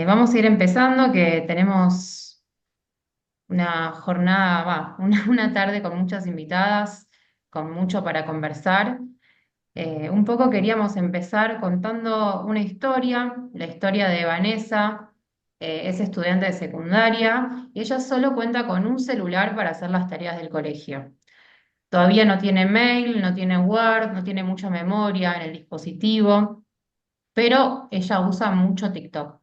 Vamos a ir empezando, que tenemos una jornada, una tarde con muchas invitadas, con mucho para conversar. Un poco queríamos empezar contando una historia, la historia de Vanessa. Es estudiante de secundaria y ella solo cuenta con un celular para hacer las tareas del colegio. Todavía no tiene mail, no tiene Word, no tiene mucha memoria en el dispositivo, pero ella usa mucho TikTok.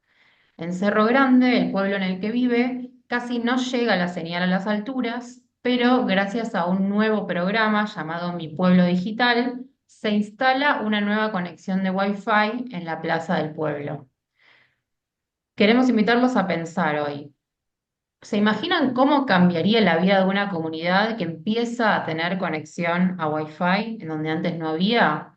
En Cerro Grande, el pueblo en el que vive, casi no llega la señal a las alturas, pero gracias a un nuevo programa llamado Mi Pueblo Digital, se instala una nueva conexión de Wi-Fi en la plaza del pueblo. Queremos invitarlos a pensar hoy. ¿Se imaginan cómo cambiaría la vida de una comunidad que empieza a tener conexión a Wi-Fi en donde antes no había?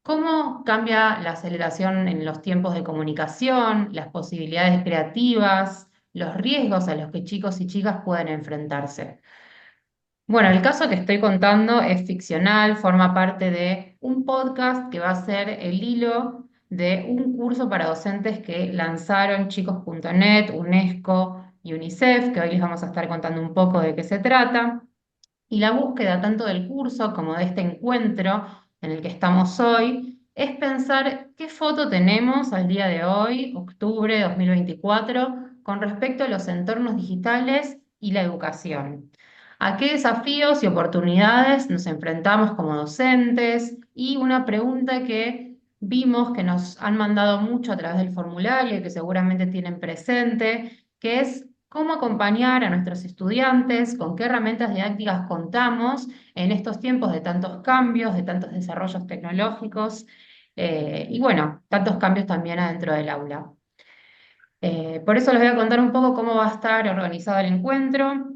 ¿Cómo cambia la aceleración en los tiempos de comunicación, las posibilidades creativas, los riesgos a los que chicos y chicas pueden enfrentarse? Bueno, el caso que estoy contando es ficcional, forma parte de un podcast que va a ser el hilo de un curso para docentes que lanzaron chicos.net, UNESCO y UNICEF, que hoy les vamos a estar contando un poco de qué se trata. Y la búsqueda tanto del curso como de este encuentro en el que estamos hoy es pensar qué foto tenemos al día de hoy, octubre de 2024, con respecto a los entornos digitales y la educación. ¿A qué desafíos y oportunidades nos enfrentamos como docentes? Y una pregunta que vimos que nos han mandado mucho a través del formulario y que seguramente tienen presente, que es cómo acompañar a nuestros estudiantes, con qué herramientas didácticas contamos en estos tiempos de tantos cambios, de tantos desarrollos tecnológicos y bueno, tantos cambios también adentro del aula. Por eso les voy a contar un poco cómo va a estar organizado el encuentro.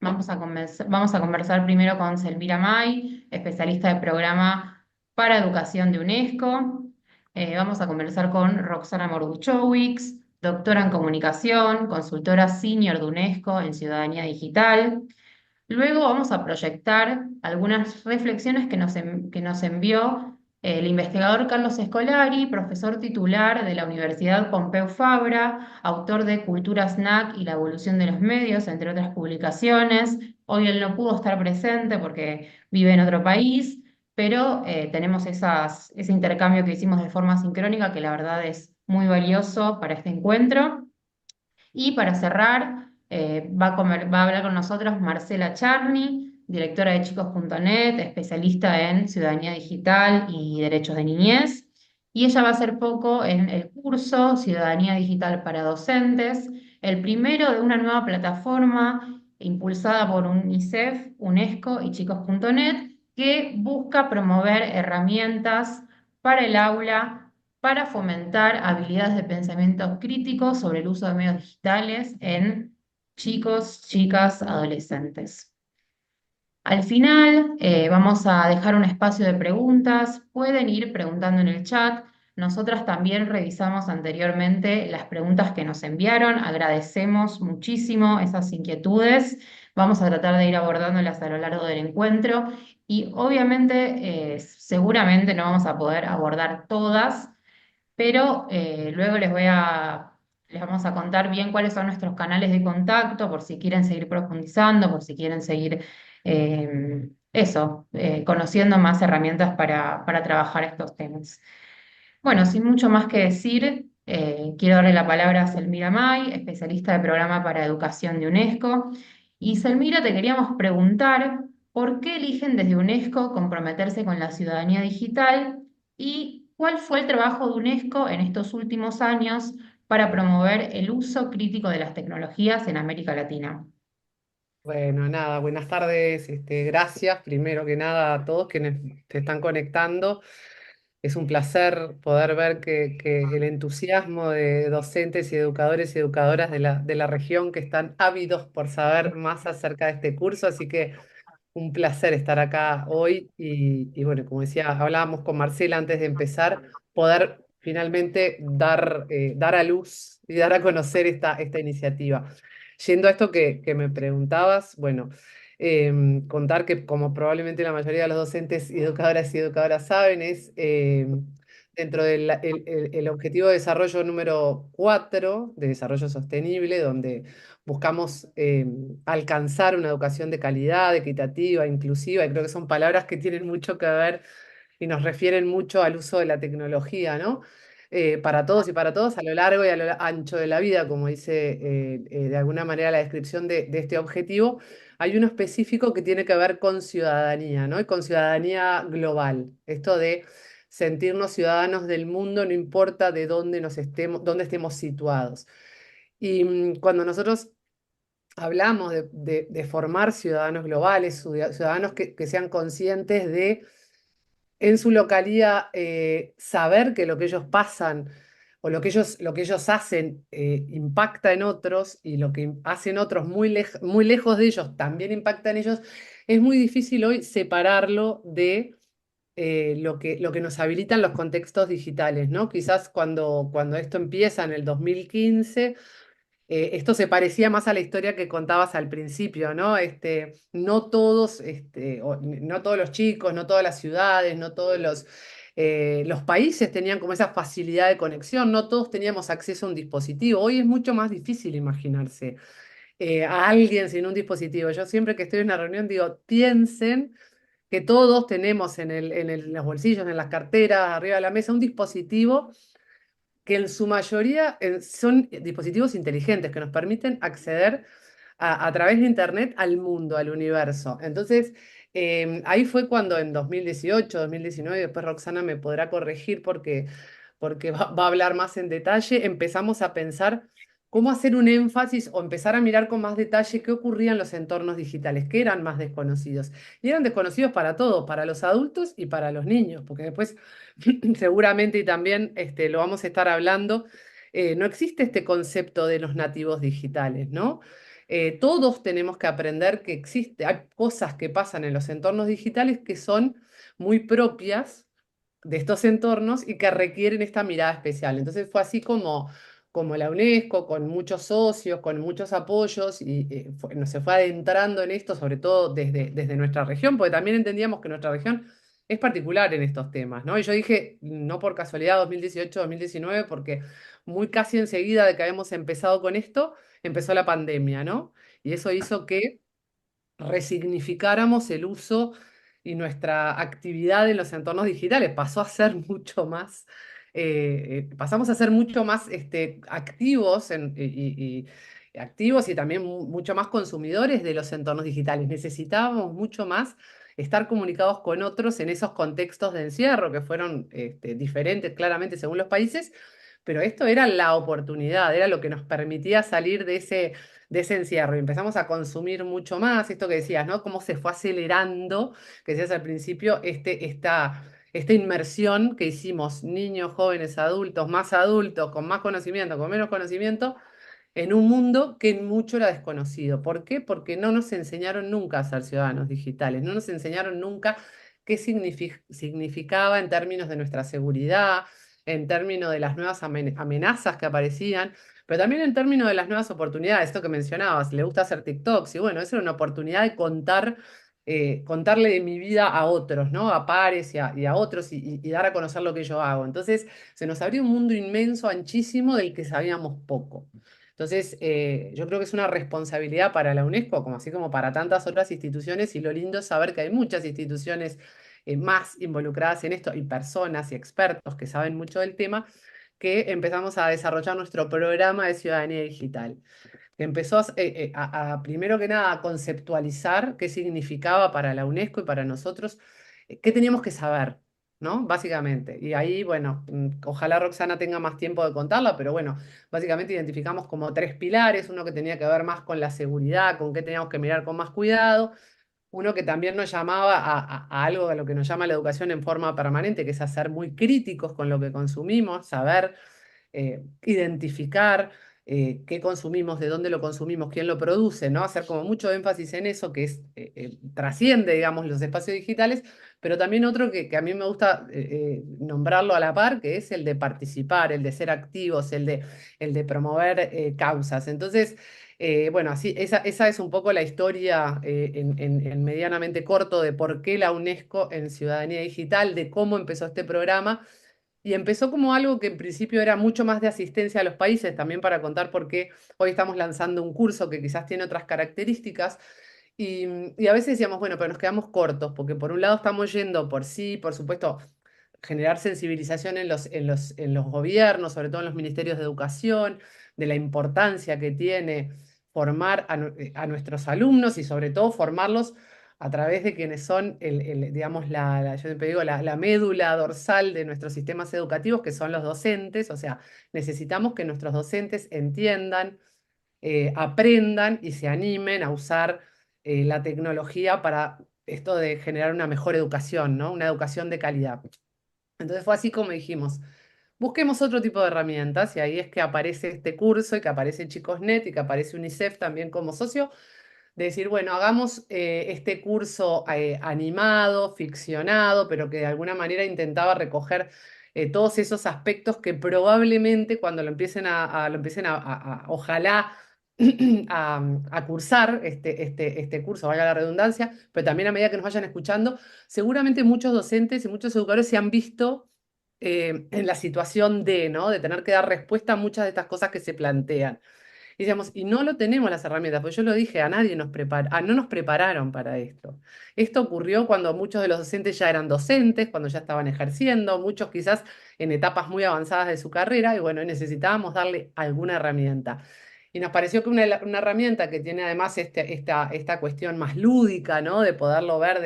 Vamos a conversar primero con Selmira May, especialista de programa para educación de UNESCO. Vamos a conversar con Roxana Morduchowicz, doctora en comunicación, consultora senior de UNESCO en ciudadanía digital. Luego vamos a proyectar algunas reflexiones que nos envió el investigador Carlos Escolari, profesor titular de la Universidad Pompeu Fabra, autor de Cultura Snack y la evolución de los medios, entre otras publicaciones. Hoy él no pudo estar presente porque vive en otro país, pero tenemos ese intercambio que hicimos de forma sincrónica que la verdad es muy valioso para este encuentro. Y para cerrar, va a hablar con nosotros Marcela Charny, directora de chicos.net, especialista en ciudadanía digital y derechos de niñez. Y ella va a hacer poco en el curso Ciudadanía Digital para Docentes, el primero de una nueva plataforma impulsada por UNICEF, UNESCO y chicos.net, que busca promover herramientas para el aula para fomentar habilidades de pensamiento crítico sobre el uso de medios digitales en chicos, chicas, adolescentes. Al final, vamos a dejar un espacio de preguntas. Pueden ir preguntando en el chat. Nosotras también revisamos anteriormente las preguntas que nos enviaron. Agradecemos muchísimo esas inquietudes. Vamos a tratar de ir abordándolas a lo largo del encuentro y obviamente, seguramente no vamos a poder abordar todas, pero luego les vamos a contar bien cuáles son nuestros canales de contacto, por si quieren seguir profundizando, por si quieren seguir conociendo más herramientas para trabajar estos temas. Bueno, sin mucho más que decir, quiero darle la palabra a Selmira May, especialista de programa para educación de UNESCO. Y Selmira, te queríamos preguntar por qué eligen desde UNESCO comprometerse con la ciudadanía digital y cuál fue el trabajo de UNESCO en estos últimos años para promover el uso crítico de las tecnologías en América Latina. Bueno, nada, buenas tardes, gracias primero que nada a todos quienes te están conectando. Es un placer poder ver que el entusiasmo de docentes y educadores y educadoras de la región que están ávidos por saber más acerca de este curso, así que un placer estar acá hoy y bueno, como decía, hablábamos con Marcela antes de empezar, poder finalmente dar a luz y dar a conocer esta iniciativa. Yendo a esto que me preguntabas, bueno, contar que como probablemente la mayoría de los docentes y educadoras saben, es dentro del el objetivo de desarrollo número 4 de desarrollo sostenible, donde buscamos alcanzar una educación de calidad, equitativa, inclusiva, y creo que son palabras que tienen mucho que ver y nos refieren mucho al uso de la tecnología, ¿no? Para todos y para todos a lo largo y a lo ancho de la vida, como dice de alguna manera la descripción de este objetivo. Hay uno específico que tiene que ver con ciudadanía, ¿no? Y con ciudadanía global. Esto de sentirnos ciudadanos del mundo, no importa de dónde nos estemos, dónde estemos situados. Y cuando nosotros hablamos de formar ciudadanos globales, ciudadanos que sean conscientes de en su localidad saber que lo que ellos pasan o lo que ellos hacen impacta en otros y lo que hacen otros muy lejos de ellos también impacta en ellos, es muy difícil hoy separarlo de lo que nos habilitan los contextos digitales, ¿no? Quizás cuando esto empieza en el 2015 esto se parecía más a la historia que contabas al principio, ¿no? No todos, no todos los chicos, no todas las ciudades, no todos los países tenían como esa facilidad de conexión, no todos teníamos acceso a un dispositivo. Hoy es mucho más difícil imaginarse a alguien sin un dispositivo. Yo siempre que estoy en una reunión digo, piensen que todos tenemos en los bolsillos, en las carteras, arriba de la mesa, un dispositivo que en su mayoría son dispositivos inteligentes que nos permiten acceder a través de Internet al mundo, al universo. Entonces, ahí fue cuando en 2018, 2019, después Roxana me podrá corregir porque va a hablar más en detalle, empezamos a pensar cómo hacer un énfasis o empezar a mirar con más detalle qué ocurría en los entornos digitales, que eran más desconocidos. Y eran desconocidos para todos, para los adultos y para los niños, porque después seguramente y también lo vamos a estar hablando, no existe este concepto de los nativos digitales, ¿no? Todos tenemos que aprender que existe, hay cosas que pasan en los entornos digitales que son muy propias de estos entornos y que requieren esta mirada especial. Entonces fue así como la UNESCO, con muchos socios, con muchos apoyos, y nos se fue adentrando en esto, sobre todo desde nuestra región, porque también entendíamos que nuestra región es particular en estos temas, ¿no? Y yo dije, no por casualidad 2018, 2019, porque muy casi enseguida de que habíamos empezado con esto, empezó la pandemia, ¿no? Y eso hizo que resignificáramos el uso y nuestra actividad en los entornos digitales. Pasó a ser mucho más, pasamos a ser mucho más activos activos y también mucho más consumidores de los entornos digitales. Necesitábamos mucho más estar comunicados con otros en esos contextos de encierro que fueron diferentes claramente según los países, pero esto era la oportunidad, era lo que nos permitía salir de ese encierro y empezamos a consumir mucho más, esto que decías, ¿no? Cómo se fue acelerando, que decías al principio, esta inmersión que hicimos niños, jóvenes, adultos, con más conocimiento, con menos conocimiento, en un mundo que en mucho era desconocido. ¿Por qué? Porque no nos enseñaron nunca a ser ciudadanos digitales, no nos enseñaron nunca qué significaba en términos de nuestra seguridad, en términos de las nuevas amenazas que aparecían, pero también en términos de las nuevas oportunidades, esto que mencionabas, le gusta hacer TikToks, y bueno, esa era una oportunidad de contarle de mi vida a otros, ¿no? A pares y a otros y dar a conocer lo que yo hago. Entonces, se nos abrió un mundo inmenso, anchísimo, del que sabíamos poco. Entonces, yo creo que es una responsabilidad para la UNESCO, como así como para tantas otras instituciones, y lo lindo es saber que hay muchas instituciones más involucradas en esto, y personas y expertos que saben mucho del tema, que empezamos a desarrollar nuestro programa de ciudadanía digital, que empezó primero que nada, a conceptualizar qué significaba para la UNESCO y para nosotros, qué teníamos que saber, ¿no? Básicamente. Y ahí, bueno, ojalá Roxana tenga más tiempo de contarla, pero bueno, básicamente identificamos como tres pilares, uno que tenía que ver más con la seguridad, con qué teníamos que mirar con más cuidado, uno que también nos llamaba a algo a lo que nos llama la educación en forma permanente, que es a ser muy críticos con lo que consumimos, saber identificar qué consumimos, de dónde lo consumimos, quién lo produce, ¿no? Hacer como mucho énfasis en eso, que trasciende, digamos, los espacios digitales, pero también otro que a mí me gusta nombrarlo a la par, que es el de participar, el de ser activos, el de promover causas. Entonces, bueno, así, esa es un poco la historia en medianamente corto de por qué la UNESCO en Ciudadanía Digital, de cómo empezó este programa Y empezó como algo que en principio era mucho más de asistencia a los países, también para contar por qué hoy estamos lanzando un curso que quizás tiene otras características. Y, y a veces decíamos, bueno, pero nos quedamos cortos, porque por un lado estamos yendo por sí, por supuesto, generar sensibilización en los gobiernos, sobre todo en los ministerios de educación, de la importancia que tiene formar a nuestros alumnos y sobre todo formarlos a través de quienes son, digamos, yo siempre digo, la médula dorsal de nuestros sistemas educativos, que son los docentes. O sea, necesitamos que nuestros docentes entiendan, aprendan y se animen a usar la tecnología para esto de generar una mejor educación, ¿no? Una educación de calidad. Entonces fue así como dijimos, busquemos otro tipo de herramientas, y ahí es que aparece este curso y que aparece Chicosnet y que aparece UNICEF también como socio, de decir, bueno, hagamos este curso animado, ficcionado, pero que de alguna manera intentaba recoger todos esos aspectos que probablemente cuando lo empiecen ojalá, a cursar este curso, valga la redundancia, pero también a medida que nos vayan escuchando, seguramente muchos docentes y muchos educadores se han visto en la situación ¿no? De tener que dar respuesta a muchas de estas cosas que se plantean. Y decíamos, y no lo tenemos las herramientas, porque yo lo dije, a nadie no nos prepararon para esto. Esto ocurrió cuando muchos de los docentes ya eran docentes, cuando ya estaban ejerciendo, muchos quizás en etapas muy avanzadas de su carrera, y bueno, necesitábamos darle alguna herramienta. Y nos pareció que una herramienta que tiene además esta cuestión más lúdica, ¿no? De poderlo ver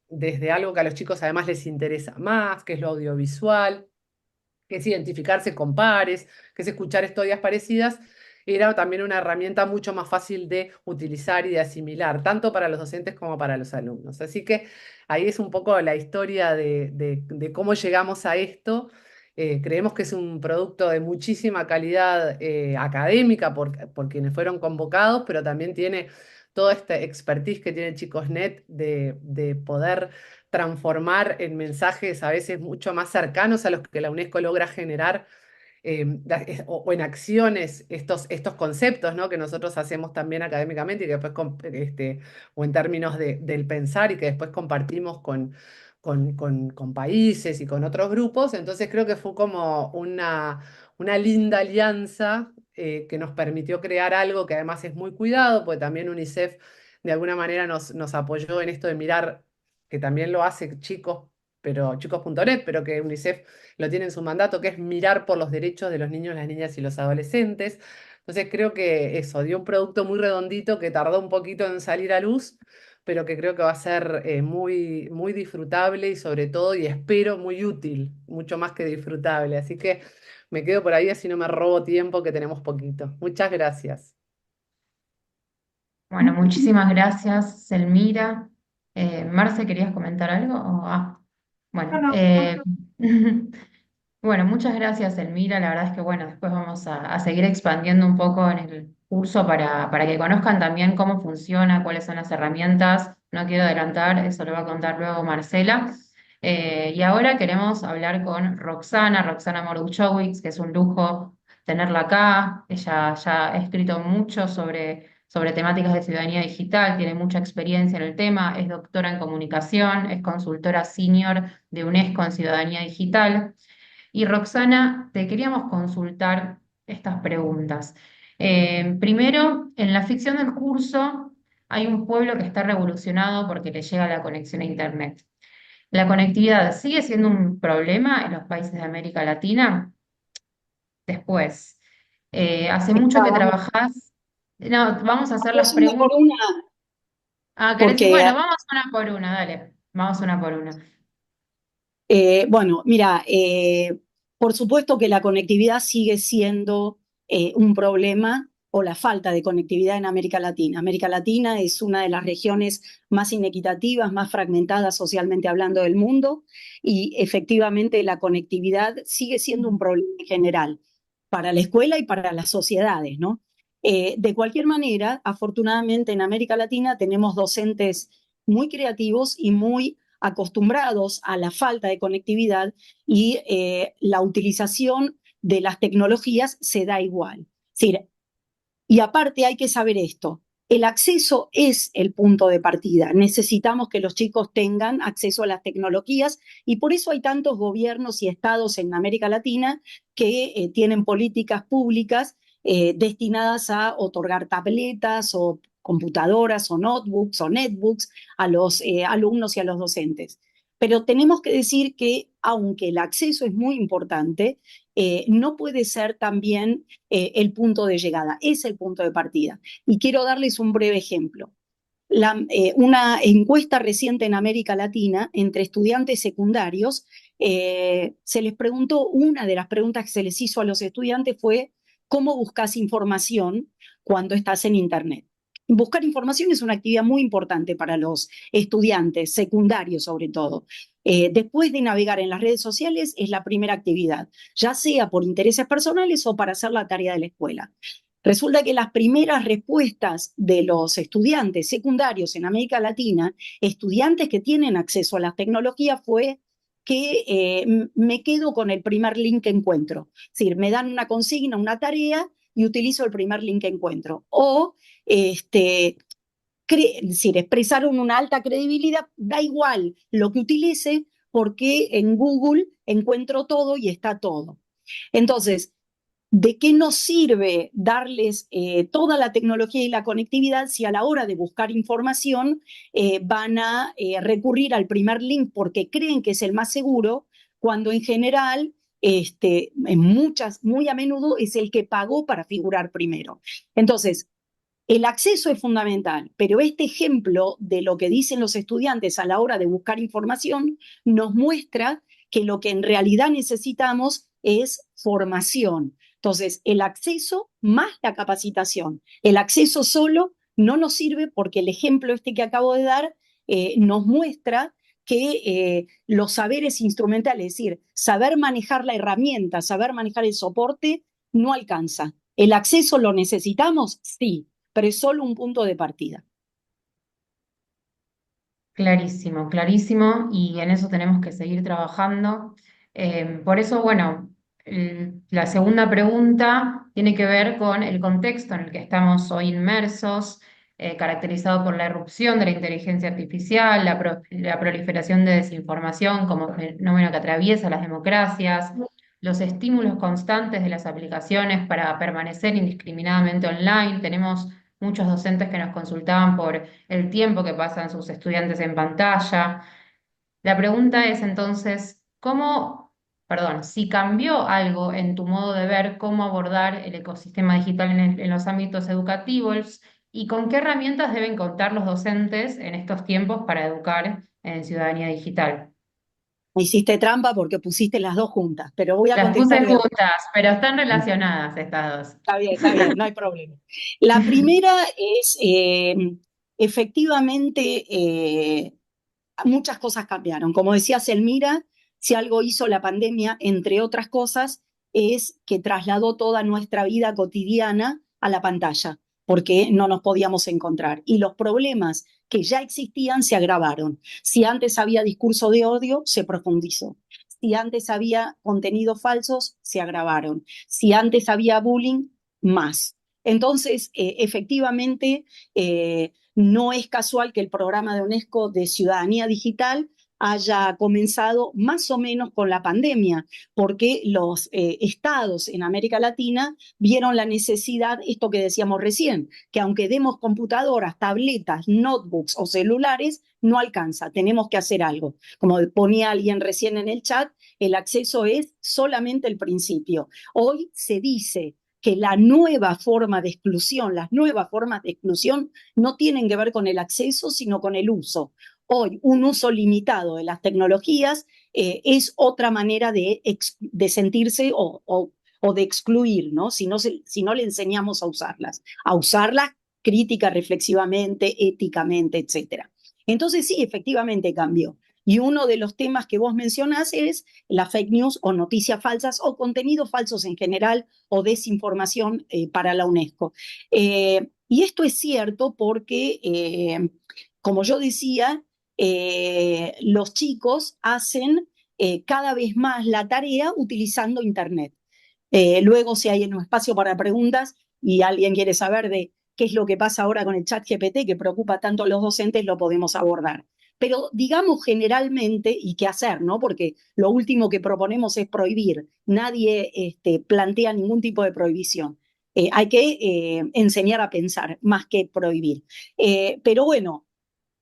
desde algo que a los chicos además les interesa más, que es lo audiovisual, que es identificarse con pares, que es escuchar historias parecidas, era también una herramienta mucho más fácil de utilizar y de asimilar, tanto para los docentes como para los alumnos. Así que ahí es un poco la historia de cómo llegamos a esto. Creemos que es un producto de muchísima calidad académica por quienes fueron convocados, pero también tiene toda esta expertise que tiene Chicosnet de poder transformar en mensajes a veces mucho más cercanos a los que la UNESCO logra generar, o en acciones, estos conceptos, ¿no? Que nosotros hacemos también académicamente y que después, o en términos del pensar y que después compartimos con países y con otros grupos. Entonces creo que fue como una linda alianza que nos permitió crear algo que además es muy cuidado, porque también UNICEF de alguna manera nos apoyó en esto de mirar, que también lo hace chicos.net, pero que UNICEF lo tiene en su mandato, que es mirar por los derechos de los niños, las niñas y los adolescentes. Entonces creo que eso dio un producto muy redondito que tardó un poquito en salir a luz, pero que creo que va a ser muy, muy disfrutable y sobre todo, y espero, muy útil, mucho más que disfrutable. Así que me quedo por ahí, así no me robo tiempo, que tenemos poquito. Muchas gracias. Bueno, muchísimas gracias, Selmira. Marce, ¿querías comentar algo? Bueno, bueno, muchas gracias, Elmira. La verdad es que, bueno, después vamos a seguir expandiendo un poco en el curso para que conozcan también cómo funciona, cuáles son las herramientas. No quiero adelantar, eso lo va a contar luego Marcela. Y ahora queremos hablar con Roxana Morduchowicz, que es un lujo tenerla acá. Ella ya ha escrito mucho sobre temáticas de ciudadanía digital, tiene mucha experiencia en el tema, es doctora en comunicación, es consultora senior de UNESCO en ciudadanía digital. Y Roxana, te queríamos consultar estas preguntas. Primero, en la ficción del curso hay un pueblo que está revolucionado porque le llega la conexión a Internet. ¿La conectividad sigue siendo un problema en los países de América Latina? Después, hace mucho que Vamos, trabajás. No, vamos a hacer las vamos una por preguntas. una, Ah, ¿querés? porque, Bueno, vamos una por una, dale. Vamos una por una. bueno, mira, por supuesto que la conectividad sigue siendo un problema o la falta de conectividad en América Latina. América Latina es una de las regiones más inequitativas, más fragmentadas socialmente hablando del mundo, y efectivamente la conectividad sigue siendo un problema en general para la escuela y para las sociedades, ¿no? De cualquier manera, afortunadamente en América Latina tenemos docentes muy creativos y muy acostumbrados a la falta de conectividad, y la utilización de las tecnologías se da igual. Es decir, y aparte hay que saber esto. El acceso es el punto de partida. Necesitamos que los chicos tengan acceso a las tecnologías y por eso hay tantos gobiernos y estados en América Latina que tienen políticas públicas destinadas a otorgar tabletas o computadoras o notebooks o netbooks a los alumnos y a los docentes. Pero tenemos que decir que aunque el acceso es muy importante, no puede ser también el punto de llegada, es el punto de partida. Y quiero darles un breve ejemplo. Una encuesta reciente en América Latina entre estudiantes secundarios, se les preguntó, una de las preguntas que se les hizo a los estudiantes fue, ¿cómo buscas información cuando estás en Internet? Buscar información es una actividad muy importante para los estudiantes secundarios sobre todo. Después de navegar en las redes sociales es la primera actividad, ya sea por intereses personales o para hacer la tarea de la escuela. Resulta que las primeras respuestas de los estudiantes secundarios en América Latina, estudiantes que tienen acceso a las tecnologías, fue que me quedo con el primer link que encuentro. Es decir, me dan una consigna, una tarea y utilizo el primer link que encuentro. O, es decir, expresaron una alta credibilidad, da igual lo que utilice, porque en Google encuentro todo y está todo. Entonces, ¿de qué nos sirve darles toda la tecnología y la conectividad si a la hora de buscar información van a recurrir al primer link porque creen que es el más seguro, cuando en general, muy a menudo es el que pagó para figurar primero? Entonces, el acceso es fundamental, pero este ejemplo de lo que dicen los estudiantes a la hora de buscar información nos muestra que lo que en realidad necesitamos es formación. Entonces, el acceso más la capacitación. El acceso solo no nos sirve porque el ejemplo este que acabo de dar nos muestra que los saberes instrumentales, es decir, saber manejar la herramienta, saber manejar el soporte, no alcanza. ¿El acceso lo necesitamos? Sí, pero es solo un punto de partida. Clarísimo, clarísimo, y en eso tenemos que seguir trabajando. Por eso, bueno, la segunda pregunta tiene que ver con el contexto en el que estamos hoy inmersos, caracterizado por la irrupción de la inteligencia artificial, la proliferación de desinformación como fenómeno que atraviesa las democracias, los estímulos constantes de las aplicaciones para permanecer indiscriminadamente online. Tenemos muchos docentes que nos consultaban por el tiempo que pasan sus estudiantes en pantalla. La pregunta es entonces, perdón, si cambió algo en tu modo de ver cómo abordar el ecosistema digital en los ámbitos educativos y con qué herramientas deben contar los docentes en estos tiempos para educar en ciudadanía digital. Hiciste trampa porque pusiste las dos juntas, pero voy a Las contestar puse de juntas, pero están relacionadas estas dos. Está bien, no hay problema. La primera es, efectivamente, muchas cosas cambiaron. Como decía Selmira, si algo hizo la pandemia, entre otras cosas, es que trasladó toda nuestra vida cotidiana a la pantalla, porque no nos podíamos encontrar. Y los problemas que ya existían se agravaron. Si antes había discurso de odio, se profundizó. Si antes había contenidos falsos, se agravaron. Si antes había bullying, más. Entonces, efectivamente, no es casual que el programa de UNESCO de Ciudadanía Digital haya comenzado más o menos con la pandemia, porque los estados en América Latina vieron la necesidad, esto que decíamos recién, que aunque demos computadoras, tabletas, notebooks o celulares, no alcanza, tenemos que hacer algo. Como ponía alguien recién en el chat, el acceso es solamente el principio. Hoy se dice que la nueva forma de exclusión, las nuevas formas de exclusión no tienen que ver con el acceso, sino con el uso. Hoy, un uso limitado de las tecnologías es otra manera de sentirse o de excluir, ¿no? Si no le enseñamos a usarlas crítica, reflexivamente, éticamente, etc. Entonces sí, efectivamente cambió. Y uno de los temas que vos mencionás es la fake news o noticias falsas o contenidos falsos en general o desinformación para la UNESCO. Y esto es cierto porque, como yo decía, los chicos hacen cada vez más la tarea utilizando Internet. Luego, si hay un espacio para preguntas y alguien quiere saber de qué es lo que pasa ahora con el chat GPT, que preocupa tanto a los docentes, lo podemos abordar. Pero digamos generalmente, y qué hacer, ¿no? Porque lo último que proponemos es prohibir. Nadie plantea ningún tipo de prohibición. Hay que enseñar a pensar más que prohibir. Pero bueno,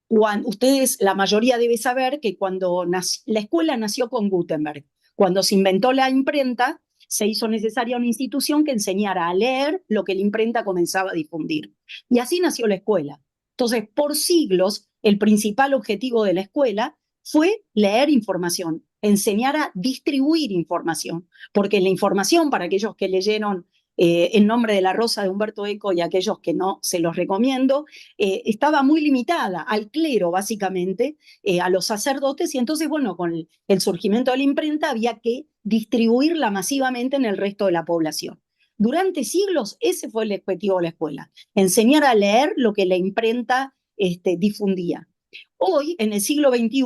ustedes, la mayoría debe saber que cuando la escuela nació con Gutenberg, cuando se inventó la imprenta, se hizo necesaria una institución que enseñara a leer lo que la imprenta comenzaba a difundir. Y así nació la escuela. Entonces, por siglos, el principal objetivo de la escuela fue leer información, enseñar a distribuir información, porque la información, para aquellos que leyeron En nombre de la Rosa de Humberto Eco y aquellos que no, se los recomiendo, estaba muy limitada al clero, básicamente, a los sacerdotes, y entonces, bueno, con el surgimiento de la imprenta había que distribuirla masivamente en el resto de la población. Durante siglos ese fue el objetivo de la escuela, enseñar a leer lo que la imprenta difundía. Hoy, en el siglo XXI,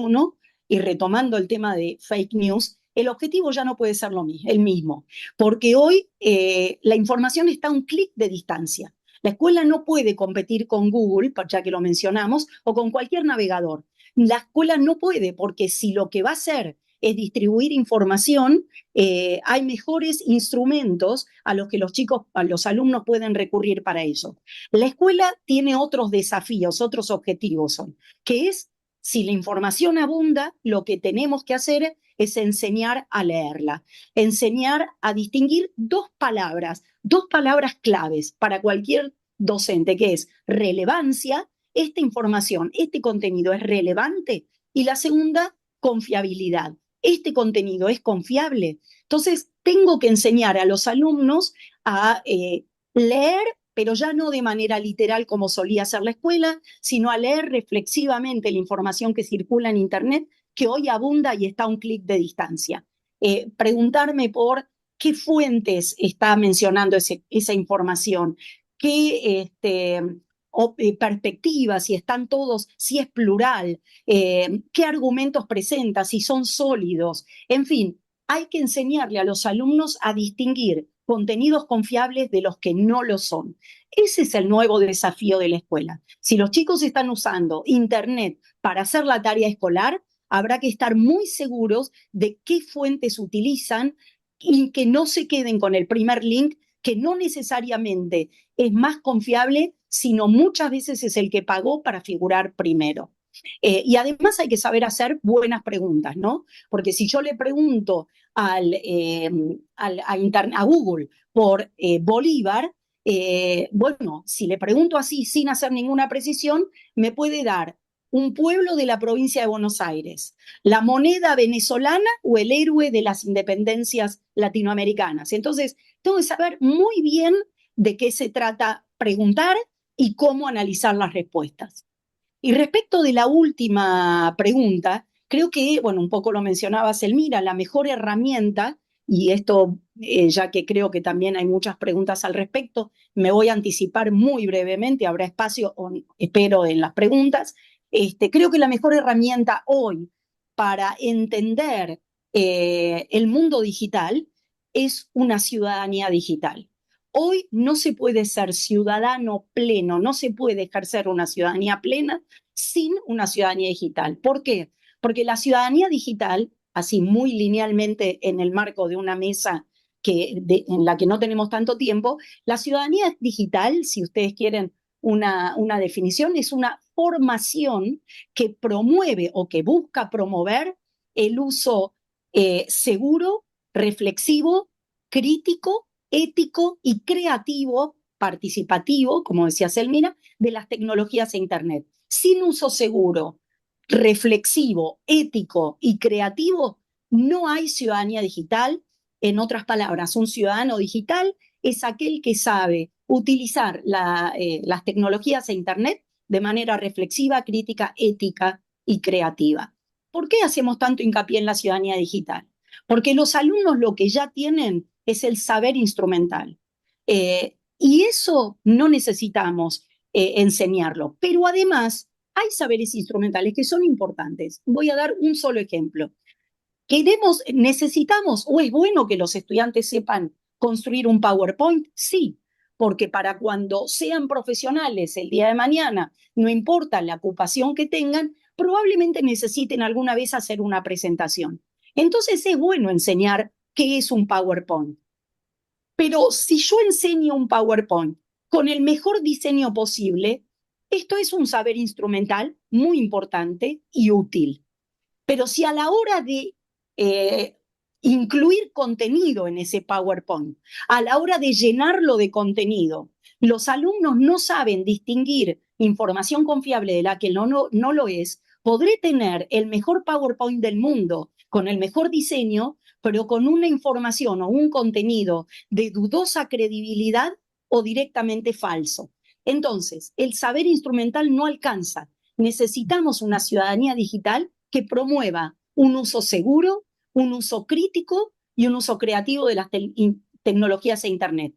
y retomando el tema de fake news, el objetivo ya no puede ser el mismo, porque hoy la información está a un clic de distancia. La escuela no puede competir con Google, ya que lo mencionamos, o con cualquier navegador. La escuela no puede, porque si lo que va a hacer es distribuir información, hay mejores instrumentos a los que los chicos, a los alumnos pueden recurrir para eso. La escuela tiene otros desafíos, otros objetivos hoy, que es, si la información abunda, lo que tenemos que hacer es enseñar a leerla, enseñar a distinguir dos palabras claves para cualquier docente, que es relevancia, esta información, este contenido es relevante, y la segunda, confiabilidad. Este contenido es confiable. Entonces, tengo que enseñar a los alumnos a leer, pero ya no de manera literal como solía hacer la escuela, sino a leer reflexivamente la información que circula en Internet, que hoy abunda y está a un clic de distancia. Preguntarme por qué fuentes está mencionando esa información, qué perspectivas, si están todos, si es plural, qué argumentos presenta, si son sólidos. En fin, hay que enseñarle a los alumnos a distinguir contenidos confiables de los que no lo son. Ese es el nuevo desafío de la escuela. Si los chicos están usando Internet para hacer la tarea escolar, habrá que estar muy seguros de qué fuentes utilizan y que no se queden con el primer link, que no necesariamente es más confiable, sino muchas veces es el que pagó para figurar primero. Y además hay que saber hacer buenas preguntas, ¿no? Porque si yo le pregunto a Google por Bolívar, bueno, si le pregunto así sin hacer ninguna precisión, me puede dar un pueblo de la provincia de Buenos Aires, la moneda venezolana o el héroe de las independencias latinoamericanas. Entonces, tengo que saber muy bien de qué se trata preguntar y cómo analizar las respuestas. Y respecto de la última pregunta, creo que, bueno, un poco lo mencionabas, Elmira, la mejor herramienta, y esto, ya que creo que también hay muchas preguntas al respecto, me voy a anticipar muy brevemente, habrá espacio, espero, en las preguntas. Creo que la mejor herramienta hoy para entender el mundo digital es una ciudadanía digital. Hoy no se puede ser ciudadano pleno, no se puede ejercer una ciudadanía plena sin una ciudadanía digital. ¿Por qué? Porque la ciudadanía digital, así muy linealmente en el marco de una mesa en la que no tenemos tanto tiempo, la ciudadanía digital, si ustedes quieren una definición, es una formación que promueve o que busca promover el uso seguro, reflexivo, crítico, ético y creativo, participativo, como decía Selmira, de las tecnologías e Internet. Sin uso seguro, reflexivo, ético y creativo, no hay ciudadanía digital. En otras palabras, un ciudadano digital es aquel que sabe utilizar las tecnologías e Internet de manera reflexiva, crítica, ética y creativa. ¿Por qué hacemos tanto hincapié en la ciudadanía digital? Porque los alumnos lo que ya tienen es el saber instrumental. Y eso no necesitamos enseñarlo. Pero además hay saberes instrumentales que son importantes. Voy a dar un solo ejemplo. Necesitamos, o es bueno que los estudiantes sepan construir un PowerPoint, sí, porque para cuando sean profesionales el día de mañana, no importa la ocupación que tengan, probablemente necesiten alguna vez hacer una presentación. Entonces es bueno enseñar qué es un PowerPoint. Pero si yo enseño un PowerPoint con el mejor diseño posible, esto es un saber instrumental muy importante y útil. Pero si a la hora de eh, incluir contenido en ese PowerPoint, a la hora de llenarlo de contenido, los alumnos no saben distinguir información confiable de la que no lo es, podré tener el mejor PowerPoint del mundo con el mejor diseño, pero con una información o un contenido de dudosa credibilidad o directamente falso. Entonces, el saber instrumental no alcanza. Necesitamos una ciudadanía digital que promueva un uso seguro, un uso crítico y un uso creativo de las tecnologías e Internet.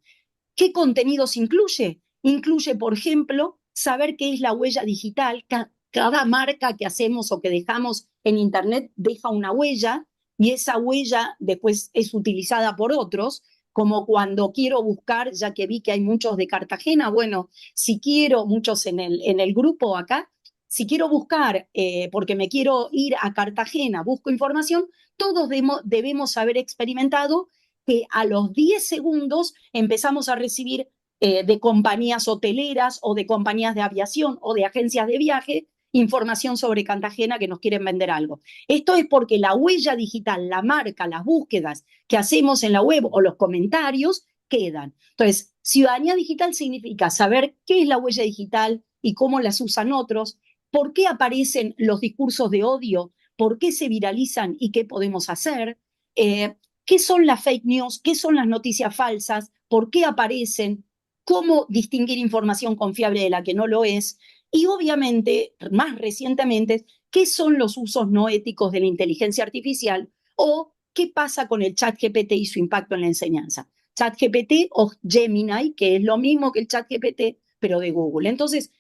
¿Qué contenidos incluye? Incluye, por ejemplo, saber qué es la huella digital. Cada marca que hacemos o que dejamos en Internet deja una huella y esa huella después es utilizada por otros, como cuando quiero buscar, ya que vi que hay muchos de Cartagena, bueno, si quiero, muchos en el grupo acá, si quiero buscar, porque me quiero ir a Cartagena, busco información, todos debemos haber experimentado que a los 10 segundos empezamos a recibir de compañías hoteleras o de compañías de aviación o de agencias de viaje información sobre Cartagena que nos quieren vender algo. Esto es porque la huella digital, la marca, las búsquedas que hacemos en la web o los comentarios quedan. Entonces, ciudadanía digital significa saber qué es la huella digital y cómo las usan otros, por qué aparecen los discursos de odio, por qué se viralizan y qué podemos hacer, qué son las fake news, qué son las noticias falsas, por qué aparecen, cómo distinguir información confiable de la que no lo es, y obviamente, más recientemente, qué son los usos no éticos de la inteligencia artificial o qué pasa con el chat GPT y su impacto en la enseñanza. Chat GPT o Gemini, que es lo mismo que el chat GPT, pero de Google. Entonces,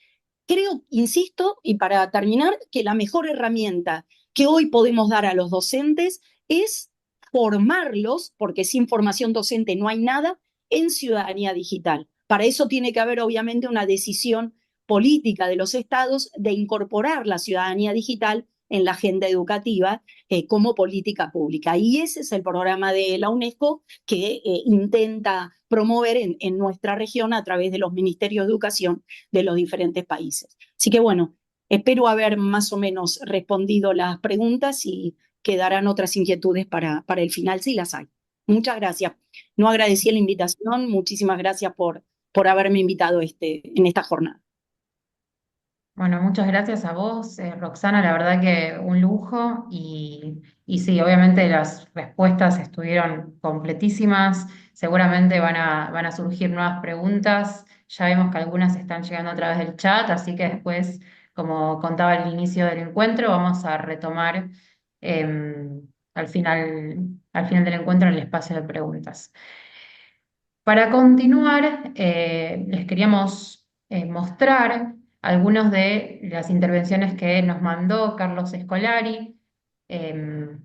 creo, insisto, y para terminar, que la mejor herramienta que hoy podemos dar a los docentes es formarlos, porque sin formación docente no hay nada, en ciudadanía digital. Para eso tiene que haber, obviamente, una decisión política de los estados de incorporar la ciudadanía digital en la agenda educativa como política pública. Y ese es el programa de la UNESCO que intenta promover en nuestra región a través de los ministerios de educación de los diferentes países. Así que bueno, espero haber más o menos respondido las preguntas y quedarán otras inquietudes para el final si las hay. Muchas gracias. No agradecí la invitación, muchísimas gracias por haberme invitado en esta jornada. Bueno, muchas gracias a vos, Roxana, la verdad que un lujo y sí, obviamente las respuestas estuvieron completísimas, seguramente van a surgir nuevas preguntas, ya vemos que algunas están llegando a través del chat, así que después, como contaba al inicio del encuentro, vamos a retomar al final del encuentro en el espacio de preguntas. Para continuar, les queríamos mostrar algunas de las intervenciones que nos mandó Carlos Escolari. Em,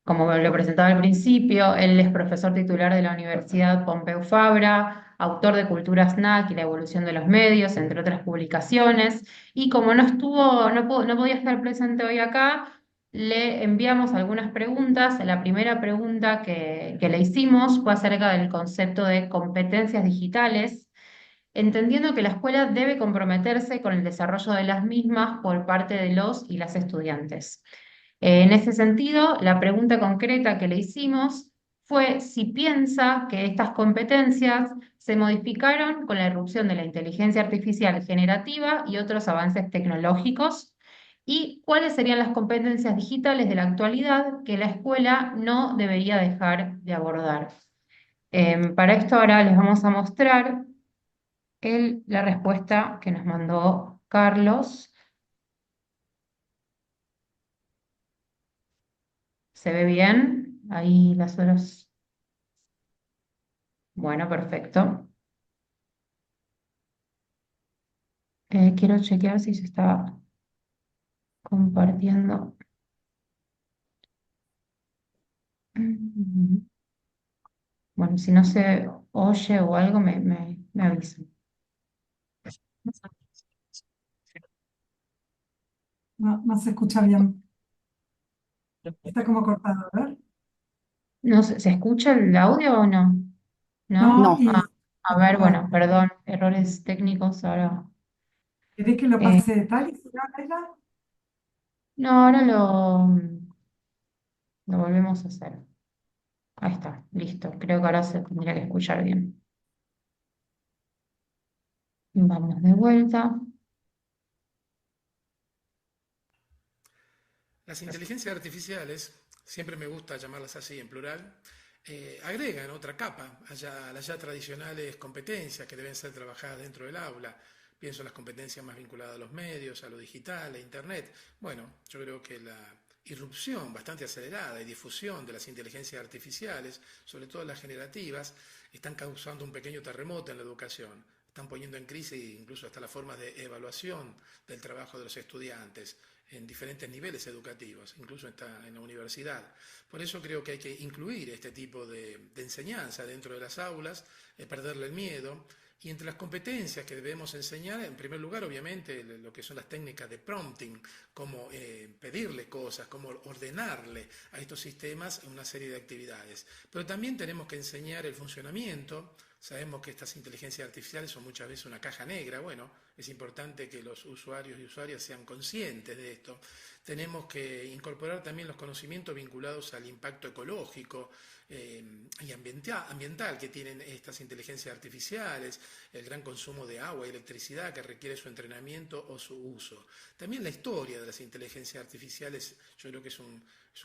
Como lo presentaba al principio, él es profesor titular de la Universidad Pompeu Fabra, autor de Cultura Snack y la evolución de los medios, entre otras publicaciones. Y como no podía estar presente hoy acá, le enviamos algunas preguntas. La primera pregunta que le hicimos fue acerca del concepto de competencias digitales, entendiendo que la escuela debe comprometerse con el desarrollo de las mismas por parte de los y las estudiantes. En ese sentido, la pregunta concreta que le hicimos fue si piensa que estas competencias se modificaron con la irrupción de la inteligencia artificial generativa y otros avances tecnológicos, y cuáles serían las competencias digitales de la actualidad que la escuela no debería dejar de abordar. Para esto ahora les vamos a mostrar la respuesta que nos mandó Carlos. ¿Se ve bien? Ahí las horas. Bueno, perfecto. Quiero chequear si se está compartiendo. Mm. Bueno, si no se oye o algo, me avisan. No, no se escucha bien. Está como cortado, a ver. No sé, ¿se escucha el audio o no? ¿No? No, No. y A está ver, cortado. bueno, perdón, errores técnicos ahora. ¿Querés que lo Eh, pase de tal y se va, Laila? no, ahora lo volvemos a hacer. Ahí está, listo. Creo que ahora se tendría que escuchar bien. Vamos de vuelta. Las inteligencias artificiales, siempre me gusta llamarlas así en plural, agregan otra capa a las ya tradicionales competencias que deben ser trabajadas dentro del aula. Pienso en las competencias más vinculadas a los medios, a lo digital, a Internet. Bueno, yo creo que la irrupción bastante acelerada y difusión de las inteligencias artificiales, sobre todo las generativas, están causando un pequeño terremoto en la educación. Están poniendo en crisis incluso hasta las formas de evaluación del trabajo de los estudiantes en diferentes niveles educativos, incluso está en la universidad. Por eso creo que hay que incluir este tipo de enseñanza dentro de las aulas, perderle el miedo, y entre las competencias que debemos enseñar, en primer lugar, obviamente, lo que son las técnicas de prompting, cómo pedirle cosas, cómo ordenarle a estos sistemas una serie de actividades. Pero también tenemos que enseñar el funcionamiento. Sabemos que estas inteligencias artificiales son muchas veces una caja negra. Bueno, es importante que los usuarios y usuarias sean conscientes de esto. Tenemos que incorporar también los conocimientos vinculados al impacto ecológico y ambiental que tienen estas inteligencias artificiales, el gran consumo de agua y electricidad que requiere su entrenamiento o su uso. También la historia de las inteligencias artificiales yo creo que es un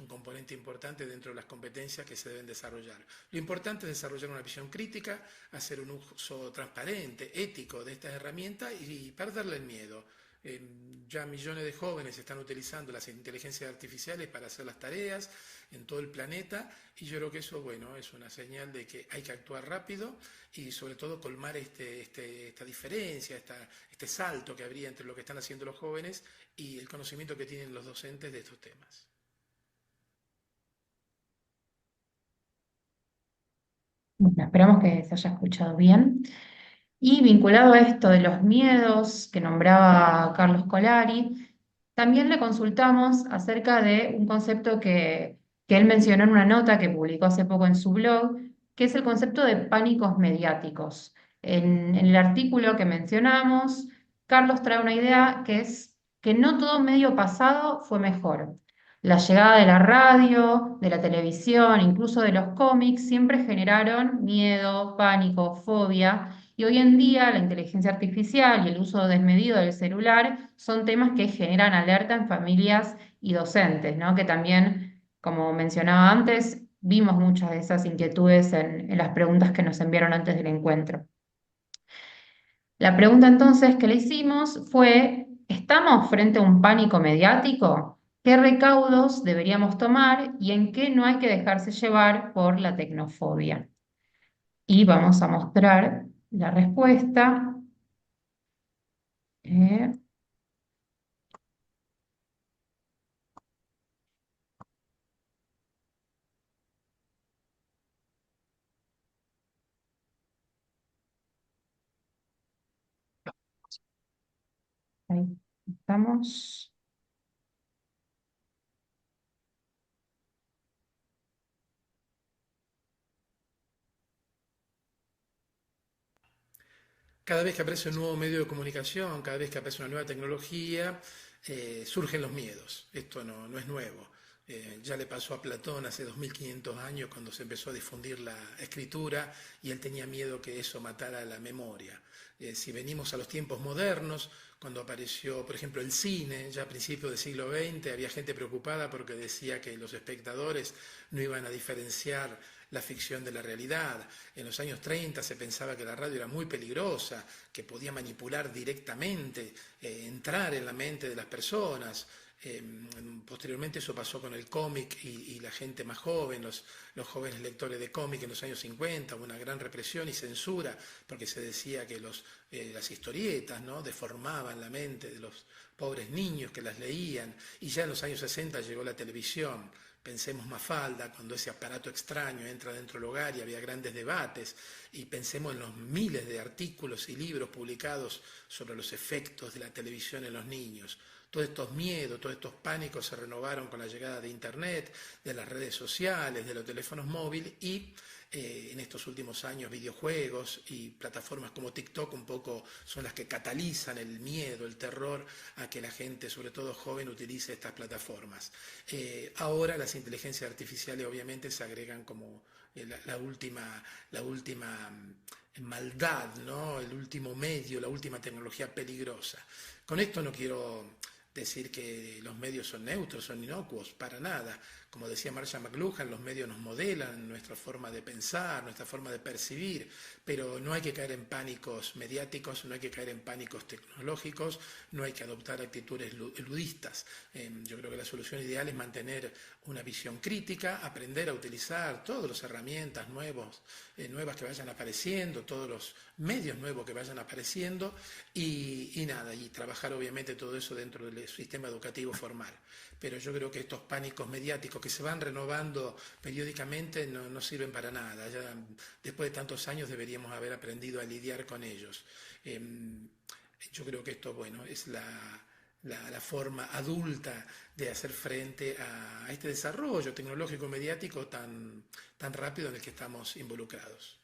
componente importante dentro de las competencias que se deben desarrollar. Lo importante es desarrollar una visión crítica, hacer un uso transparente, ético de estas herramientas y perderle el miedo. Ya millones de jóvenes están utilizando las inteligencias artificiales para hacer las tareas en todo el planeta y yo creo que eso, bueno, es una señal de que hay que actuar rápido y sobre todo colmar esta diferencia, este salto que habría entre lo que están haciendo los jóvenes y el conocimiento que tienen los docentes de estos temas. Bueno, esperamos que se haya escuchado bien. Y vinculado a esto de los miedos que nombraba Carlos Colari, también le consultamos acerca de un concepto que él mencionó en una nota que publicó hace poco en su blog, que es el concepto de pánicos mediáticos. En el artículo que mencionamos, Carlos trae una idea que es que no todo medio pasado fue mejor. La llegada de la radio, de la televisión, incluso de los cómics, siempre generaron miedo, pánico, fobia y hoy en día la inteligencia artificial y el uso desmedido del celular son temas que generan alerta en familias y docentes, ¿no? Que también, como mencionaba antes, vimos muchas de esas inquietudes en las preguntas que nos enviaron antes del encuentro. La pregunta entonces que le hicimos fue, ¿estamos frente a un pánico mediático? ¿Qué recaudos deberíamos tomar y en qué no hay que dejarse llevar por la tecnofobia? Y vamos a mostrar la respuesta. Eh, Ahí estamos. Cada vez que aparece un nuevo medio de comunicación, cada vez que aparece una nueva tecnología, surgen los miedos. Esto no es nuevo. Ya le pasó a Platón hace 2500 años cuando se empezó a difundir la escritura y él tenía miedo que eso matara la memoria. Si venimos a los tiempos modernos, cuando apareció, por ejemplo, el cine, ya a principios del siglo XX, había gente preocupada porque decía que los espectadores no iban a diferenciar la ficción de la realidad. En los años 30 se pensaba que la radio era muy peligrosa, que podía manipular directamente, entrar en la mente de las personas. Posteriormente eso pasó con el cómic y la gente más joven, los jóvenes lectores de cómic en los años 50, hubo una gran represión y censura porque se decía que las historietas, ¿no?, deformaban la mente de los pobres niños que las leían y ya en los años 60 llegó la televisión Pensemos Mafalda, cuando ese aparato extraño entra dentro del hogar y había grandes debates, y pensemos en los miles de artículos y libros publicados sobre los efectos de la televisión en los niños. Todos estos miedos, todos estos pánicos se renovaron con la llegada de Internet, de las redes sociales, de los teléfonos móviles y en estos últimos años videojuegos y plataformas como TikTok un poco son las que catalizan el miedo, el terror a que la gente, sobre todo joven, utilice estas plataformas. Ahora las inteligencias artificiales obviamente se agregan como la última maldad, ¿no? El último medio, la última tecnología peligrosa. Con esto no quiero decir que los medios son neutros, son inocuos, para nada. Como decía Marshall McLuhan, los medios nos modelan nuestra forma de pensar, nuestra forma de percibir, pero no hay que caer en pánicos mediáticos, no hay que caer en pánicos tecnológicos, no hay que adoptar actitudes ludistas. Yo creo que la solución ideal es mantener una visión crítica, aprender a utilizar todas las herramientas nuevas que vayan apareciendo, todos los medios nuevos que vayan apareciendo y nada, y trabajar obviamente todo eso dentro del sistema educativo formal. Pero yo creo que estos pánicos mediáticos que se van renovando periódicamente no sirven para nada. Ya después de tantos años deberíamos haber aprendido a lidiar con ellos. Yo creo que esto, bueno, es la forma adulta de hacer frente a este desarrollo tecnológico mediático tan rápido en el que estamos involucrados.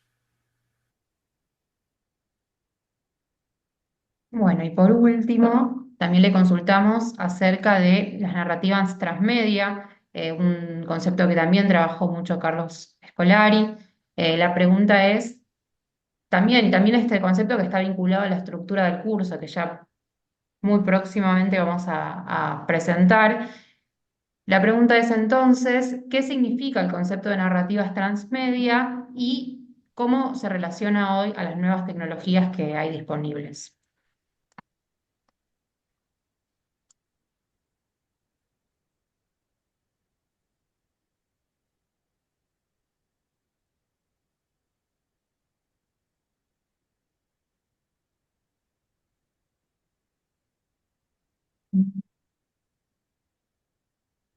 Bueno, y por último, también le consultamos acerca de las narrativas transmedia, un concepto que también trabajó mucho Carlos Scolari. La pregunta es, también este concepto que está vinculado a la estructura del curso, que ya muy próximamente vamos a presentar. La pregunta es entonces, ¿qué significa el concepto de narrativas transmedia y cómo se relaciona hoy a las nuevas tecnologías que hay disponibles?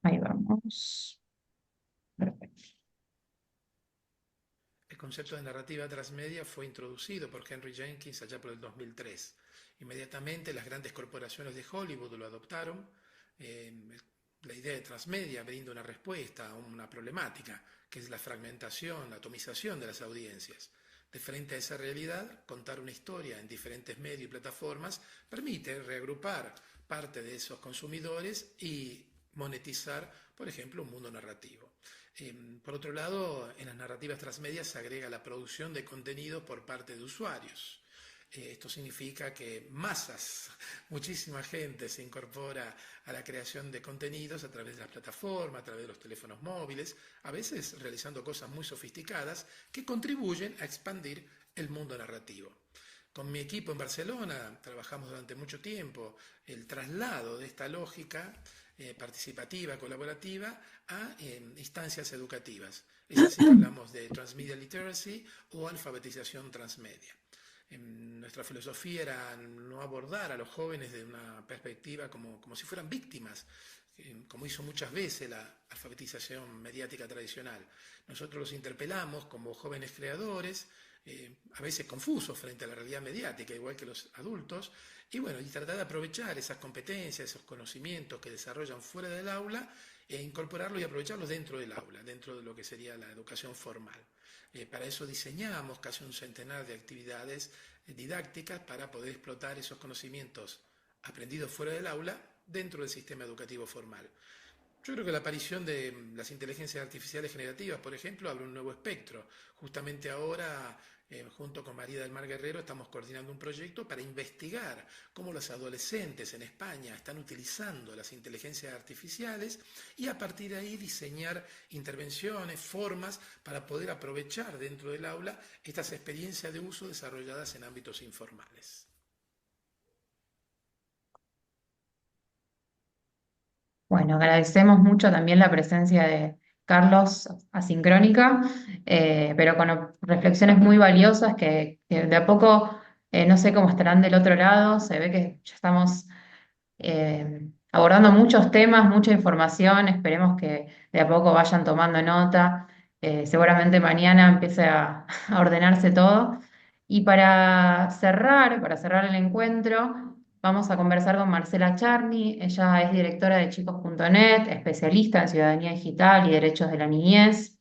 Ahí vamos. Perfecto. El concepto de narrativa transmedia fue introducido por Henry Jenkins allá por el 2003. Inmediatamente las grandes corporaciones de Hollywood lo adoptaron. La idea de transmedia brinda una respuesta a una problemática, que es la fragmentación, la atomización de las audiencias. De frente a esa realidad, contar una historia en diferentes medios y plataformas permite reagrupar parte de esos consumidores y monetizar, por ejemplo, un mundo narrativo. Por otro lado, en las narrativas transmedia se agrega la producción de contenido por parte de usuarios. Esto significa que masas, muchísima gente se incorpora a la creación de contenidos a través de las plataformas, a través de los teléfonos móviles, a veces realizando cosas muy sofisticadas que contribuyen a expandir el mundo narrativo. Con mi equipo en Barcelona trabajamos durante mucho tiempo el traslado de esta lógica participativa, colaborativa, a instancias educativas. Es así que hablamos de Transmedia Literacy o alfabetización transmedia. Nuestra filosofía era no abordar a los jóvenes de una perspectiva como si fueran víctimas, como hizo muchas veces la alfabetización mediática tradicional. Nosotros los interpelamos como jóvenes creadores, a veces confusos frente a la realidad mediática, igual que los adultos, y bueno, y tratar de aprovechar esas competencias, esos conocimientos que desarrollan fuera del aula e incorporarlos y aprovecharlos dentro del aula, dentro de lo que sería la educación formal. Para eso diseñamos casi un centenar de actividades didácticas para poder explotar esos conocimientos aprendidos fuera del aula dentro del sistema educativo formal. Yo creo que la aparición de las inteligencias artificiales generativas, por ejemplo, abre un nuevo espectro. Justamente ahora, junto con María del Mar Guerrero, estamos coordinando un proyecto para investigar cómo los adolescentes en España están utilizando las inteligencias artificiales y a partir de ahí diseñar intervenciones, formas para poder aprovechar dentro del aula estas experiencias de uso desarrolladas en ámbitos informales. Bueno, agradecemos mucho también la presencia de Carlos asincrónica, pero con reflexiones muy valiosas que de a poco, no sé cómo estarán del otro lado, se ve que ya estamos abordando muchos temas, mucha información, esperemos que de a poco vayan tomando nota. Seguramente mañana empiece a ordenarse todo. Y para cerrar el encuentro, vamos a conversar con Marcela Charny. Ella es directora de chicos.net, especialista en ciudadanía digital y derechos de la niñez.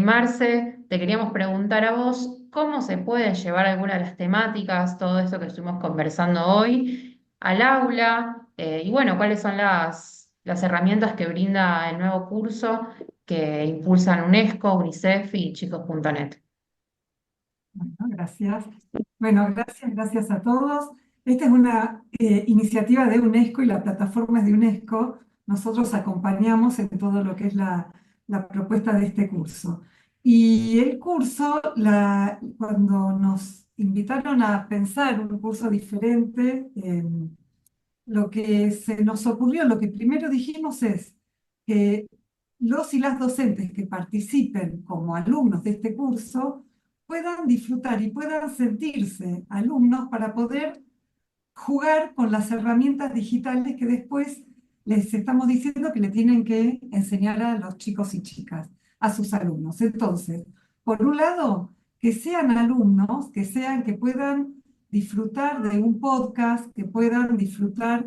Marce, te queríamos preguntar a vos, ¿cómo se pueden llevar algunas de las temáticas, todo esto que estuvimos conversando hoy, al aula? Y bueno, ¿cuáles son las herramientas que brinda el nuevo curso que impulsan UNESCO, UNICEF y chicos.net? Bueno, gracias. Bueno, gracias a todos. Esta es una iniciativa de UNESCO y la plataforma es de UNESCO. Nosotros acompañamos en todo lo que es la propuesta de este curso. Y el curso, cuando nos invitaron a pensar un curso diferente, lo que se nos ocurrió, lo que primero dijimos es que los y las docentes que participen como alumnos de este curso puedan disfrutar y puedan sentirse alumnos para poder jugar con las herramientas digitales que después les estamos diciendo que le tienen que enseñar a los chicos y chicas, a sus alumnos. Entonces, por un lado, que sean alumnos, que puedan disfrutar de un podcast, que puedan disfrutar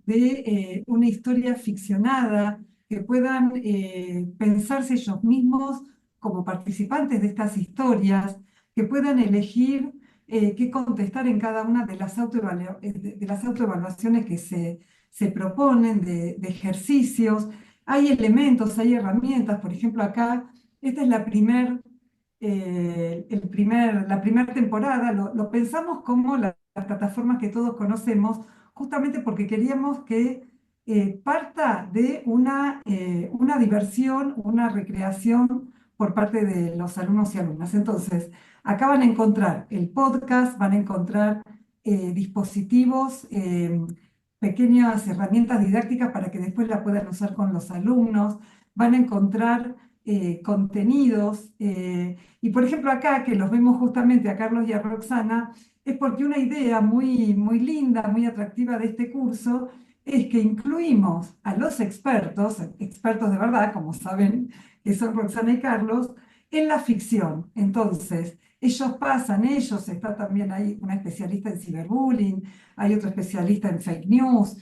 de una historia ficcionada, que puedan pensarse ellos mismos como participantes de estas historias, que puedan elegir qué contestar en cada una de de las autoevaluaciones que se proponen, de ejercicios. Hay elementos, hay herramientas, por ejemplo, acá, esta es la primer temporada, lo pensamos como las plataformas que todos conocemos, justamente porque queríamos que parta de una diversión, una recreación por parte de los alumnos y alumnas. Entonces, acá van a encontrar el podcast, van a encontrar dispositivos, pequeñas herramientas didácticas para que después la puedan usar con los alumnos, van a encontrar contenidos. Y por ejemplo acá, que los vemos justamente a Carlos y a Roxana, es porque una idea muy linda, muy atractiva de este curso es que incluimos a los expertos, expertos de verdad, como saben que son Roxana y Carlos, en la ficción. Entonces, está también ahí una especialista en ciberbullying, hay otro especialista en fake news.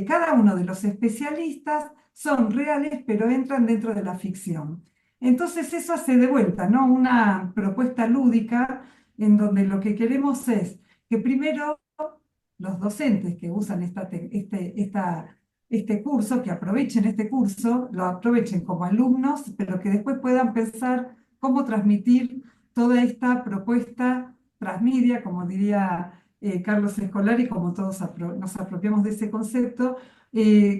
Cada uno de los especialistas son reales, pero entran dentro de la ficción. Entonces, eso hace de vuelta, ¿no? Una propuesta lúdica en donde lo que queremos es que primero los docentes que usan este curso, que aprovechen este curso, lo aprovechen como alumnos, pero que después puedan pensar cómo transmitir toda esta propuesta transmedia, como diría Carlos Escolari, como todos nos apropiamos de ese concepto,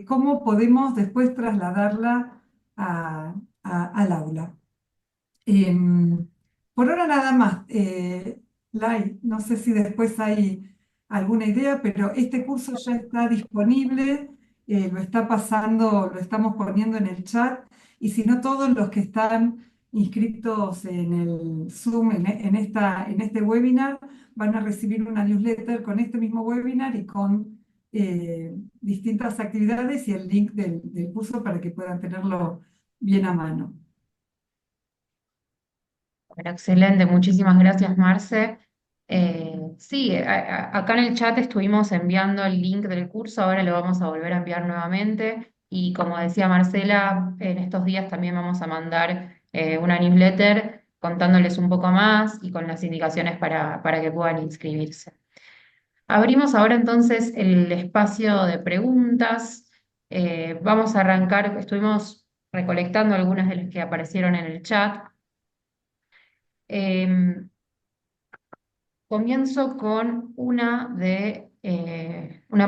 cómo podemos después trasladarla al aula. Em, por ahora nada más. Lai, no sé si después hay alguna idea, pero este curso ya está disponible, lo está pasando, lo estamos poniendo en el chat, y si no, todos los que están inscritos en el Zoom, en este webinar, van a recibir una newsletter con este mismo webinar y con distintas actividades y el link del curso para que puedan tenerlo bien a mano. Bueno, excelente, muchísimas gracias, Marce. Sí, acá en el chat estuvimos enviando el link del curso, ahora lo vamos a volver a enviar nuevamente. Y como decía Marcela, en estos días también vamos a mandar una newsletter contándoles un poco más y con las indicaciones para que puedan inscribirse. Abrimos ahora entonces el espacio de preguntas. Vamos a arrancar, estuvimos recolectando algunas de las que aparecieron en el chat. Em, Comienzo con una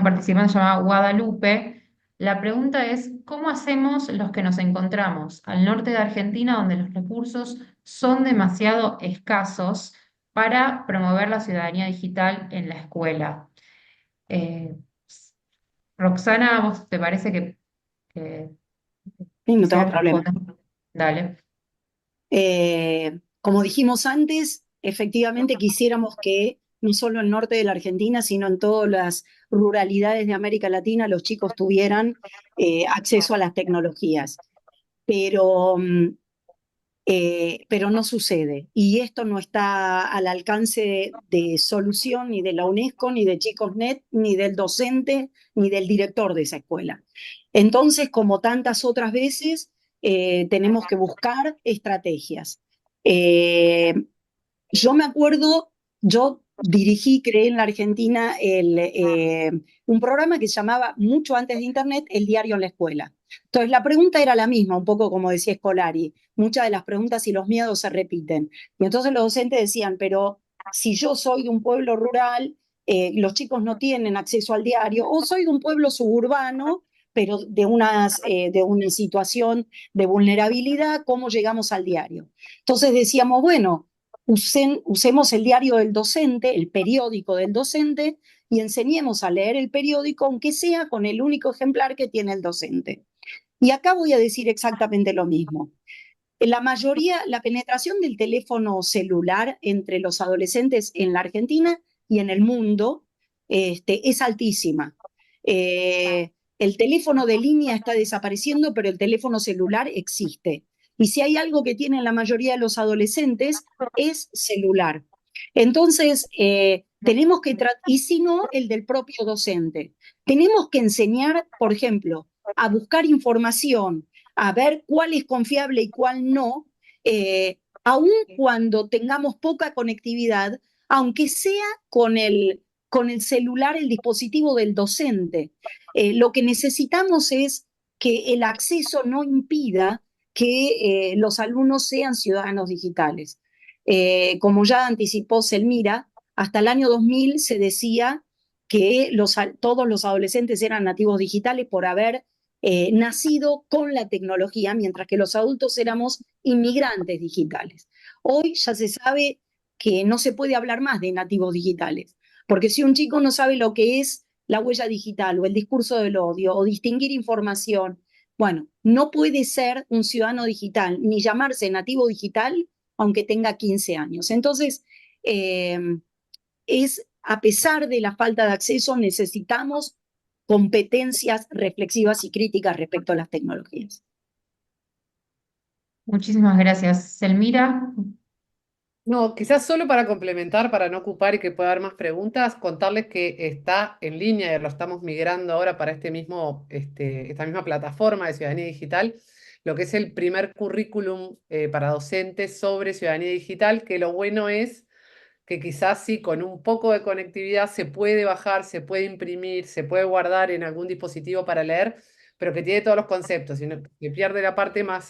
participante llamada Guadalupe. La pregunta es, ¿cómo hacemos los que nos encontramos al norte de Argentina, donde los recursos son demasiado escasos para promover la ciudadanía digital en la escuela? Eh, Roxana, ¿vos te parece que Sí, no tengo quisiera problema. responder? Dale. Como dijimos antes, efectivamente quisiéramos que no solo el norte de la Argentina, sino en todas las ruralidades de América Latina, los chicos tuvieran acceso a las tecnologías. Pero pero no sucede. Y esto no está al alcance de solución ni de la UNESCO, ni de ChicosNet, ni del docente, ni del director de esa escuela. Entonces, como tantas otras veces, tenemos que buscar estrategias. Eh, yo me acuerdo, yo dirigí, creé en la Argentina un programa que se llamaba, mucho antes de Internet, El Diario en la Escuela. Entonces, la pregunta era la misma, un poco como decía Scolari. Muchas de las preguntas y los miedos se repiten. Y entonces los docentes decían, pero si yo soy de un pueblo rural, los chicos no tienen acceso al diario, o soy de un pueblo suburbano, pero de una situación de vulnerabilidad, ¿cómo llegamos al diario? Entonces decíamos, bueno, usemos el diario del docente, el periódico del docente, y enseñemos a leer el periódico, aunque sea con el único ejemplar que tiene el docente. Y acá voy a decir exactamente lo mismo. La mayoría, la penetración del teléfono celular entre los adolescentes en la Argentina y en el mundo es altísima. El teléfono de línea está desapareciendo, pero el teléfono celular existe. Y si hay algo que tienen la mayoría de los adolescentes, es celular. Entonces, tenemos que tratar, y si no, el del propio docente. Tenemos que enseñar, por ejemplo, a buscar información, a ver cuál es confiable y cuál no, aun cuando tengamos poca conectividad, aunque sea con el celular, el dispositivo del docente. Lo que necesitamos es que el acceso no impida que los alumnos sean ciudadanos digitales. Como ya anticipó Selmira, hasta el año 2000 se decía que todos los adolescentes eran nativos digitales por haber nacido con la tecnología, mientras que los adultos éramos inmigrantes digitales. Hoy ya se sabe que no se puede hablar más de nativos digitales, porque si un chico no sabe lo que es la huella digital o el discurso del odio o distinguir información, bueno, no puede ser un ciudadano digital ni llamarse nativo digital aunque tenga 15 años. Entonces, eh, a pesar de la falta de acceso, necesitamos competencias reflexivas y críticas respecto a las tecnologías. Muchísimas gracias, Selmira. No, quizás solo para complementar, para no ocupar y que pueda haber más preguntas, contarles que está en línea y lo estamos migrando ahora para esta misma plataforma de ciudadanía digital, lo que es el primer currículum para docentes sobre ciudadanía digital, que lo bueno es que quizás sí, con un poco de conectividad se puede bajar, se puede imprimir, se puede guardar en algún dispositivo para leer, pero que tiene todos los conceptos, sino que pierde la parte más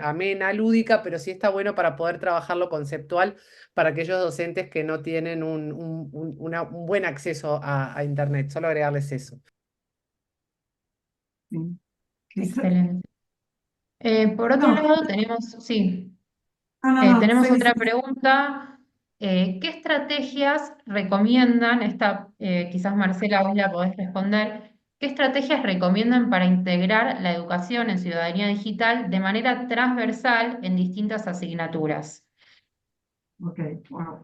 amena, lúdica, pero sí está bueno para poder trabajar lo conceptual para aquellos docentes que no tienen un buen acceso a Internet. Solo agregarles eso. Sí. Excelente. Por otro No, lado, sí, no, tenemos sí, otra sí. pregunta. ¿Qué estrategias recomiendan? Quizás Marcela vos la podés responder. ¿Qué estrategias recomiendan para integrar la educación en ciudadanía digital de manera transversal en distintas asignaturas? Ok, wow.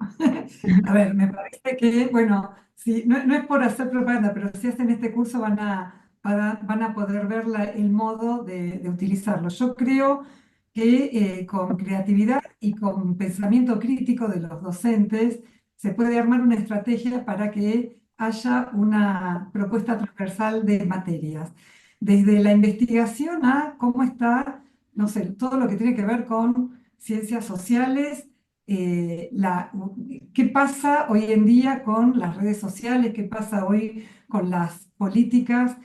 A ver, me parece que, bueno, sí, no es por hacer propaganda, pero si hacen este curso van a poder ver el modo de utilizarlo. Yo creo que con creatividad y con pensamiento crítico de los docentes se puede armar una estrategia para que haya una propuesta transversal de materias. Desde la investigación a cómo está, no sé, todo lo que tiene que ver con ciencias sociales, qué pasa hoy en día con las redes sociales, qué pasa hoy con las políticas,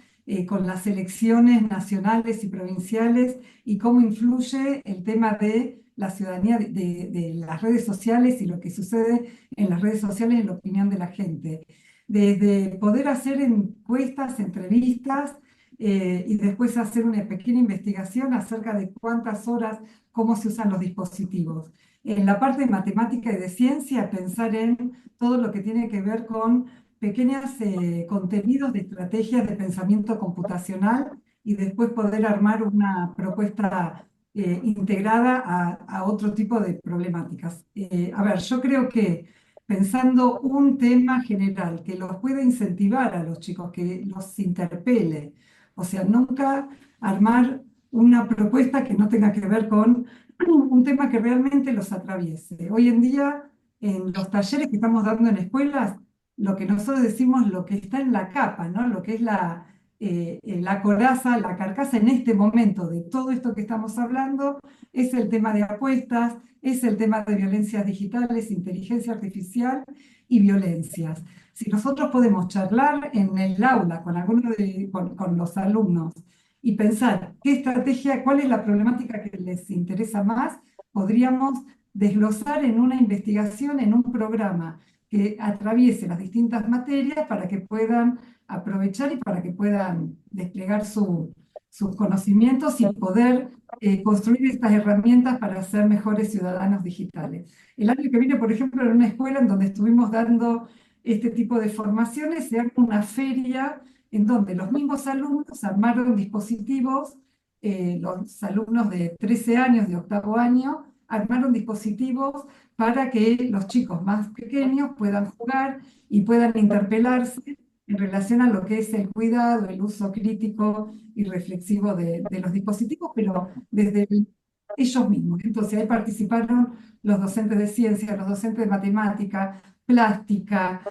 con las elecciones nacionales y provinciales y cómo influye el tema de la ciudadanía de las redes sociales y lo que sucede en las redes sociales en la opinión de la gente. Desde poder hacer encuestas, entrevistas, y después hacer una pequeña investigación acerca de cuántas horas, cómo se usan los dispositivos. En la parte de matemática y de ciencia, pensar en todo lo que tiene que ver con pequeños contenidos de estrategias de pensamiento computacional y después poder armar una propuesta integrada a otro tipo de problemáticas. A ver, yo creo que pensando un tema general que los pueda incentivar a los chicos, que los interpele. O sea, nunca armar una propuesta que no tenga que ver con un tema que realmente los atraviese. Hoy en día, en los talleres que estamos dando en escuelas, lo que nosotros decimos, lo que está en la capa, ¿no? Lo que es la coraza, la carcasa en este momento de todo esto que estamos hablando, es el tema de apuestas, es el tema de violencias digitales, inteligencia artificial y violencias. Si nosotros podemos charlar en el aula con con los alumnos y pensar qué estrategia, cuál es la problemática que les interesa más, podríamos desglosar en una investigación, en un programa que atraviese las distintas materias para que puedan aprovechar y para que puedan desplegar sus conocimientos y poder construir estas herramientas para ser mejores ciudadanos digitales. El año que viene, por ejemplo, en una escuela en donde estuvimos dando este tipo de formaciones, se arma una feria en donde los mismos alumnos armaron dispositivos, los alumnos de 13 años, de octavo año, armaron dispositivos para que los chicos más pequeños puedan jugar y puedan interpelarse en relación a lo que es el cuidado, el uso crítico y reflexivo de los dispositivos, pero ellos mismos. Entonces ahí participaron los docentes de ciencia, los docentes de matemática, plástica,